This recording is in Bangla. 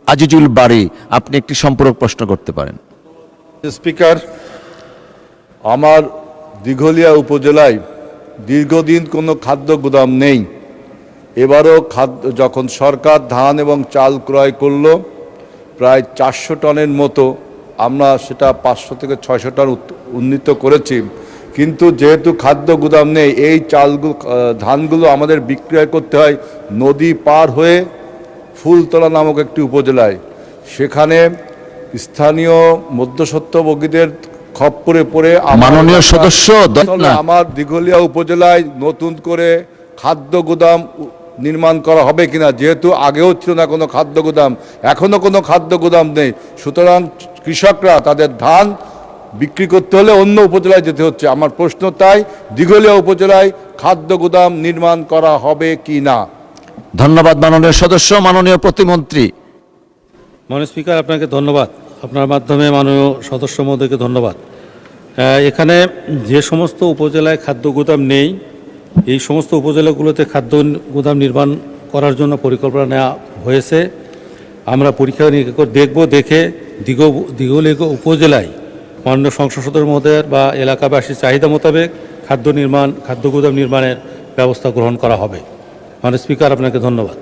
আজিজুল বারী, আপনি একটি সম্পূরক প্রশ্ন করতে পারেন। স্পিকার, আমার দিঘলিয়া উপজেলায় দীর্ঘদিন কোনো খাদ্য গুদাম নেই। এবারও যখন সরকার ধান এবং চাল ক্রয় করলো প্রায় 400 টনের মতো, আমরা সেটা 500 থেকে 600 টন উন্নীত করেছি। কিন্তু যেহেতু খাদ্য গুদাম নেই, এই ধানগুলো আমাদের বিক্রয় করতে হয় নদী পার হয়ে ফুলতলা নামক একটি উপজেলায়। সেখানে স্থানীয় মধ্যস্বত্বভোগীদের খপ্পরে পড়ে মাননীয় সদস্য, আমার দিঘলিয়া উপজেলায় নতুন করে খাদ্য গুদাম নির্মাণ করা হবে কিনা, যেহেতু আগেও ছিল না কোনো খাদ্য গুদাম, এখনও কোনো খাদ্য গুদাম নেই। সুতরাং কৃষকরা তাদের ধান বিক্রি করতে হলে অন্য উপজেলায় যেতে হচ্ছে। আমার প্রশ্ন তাই, দিঘলিয়া উপজেলায় খাদ্য গুদাম নির্মাণ করা হবে কি না? ধন্যবাদ মাননীয় সদস্য। মাননীয় প্রতিমন্ত্রী। মাননীয় স্পিকার, আপনাকে ধন্যবাদ। আপনার মাধ্যমে মাননীয় সদস্য মহোদয়কে ধন্যবাদ। এখানে যে সমস্ত উপজেলায় খাদ্য গুদাম নেই, এই সমস্ত উপজেলাগুলোতে খাদ্য গুদাম নির্মাণ করার জন্য পরিকল্পনা নেওয়া হয়েছে। আমরা পরীক্ষা নিরীক্ষা করে দেখব, দেখে দিঘলিয়া উপজেলায় মাননীয় সংসদ সদস্য মহোদয়ের বা এলাকাবাসীর চাহিদা মোতাবেক খাদ্য গুদাম নির্মাণের ব্যবস্থা গ্রহণ করা হবে। মাননীয় স্পিকার, আপনাকে ধন্যবাদ।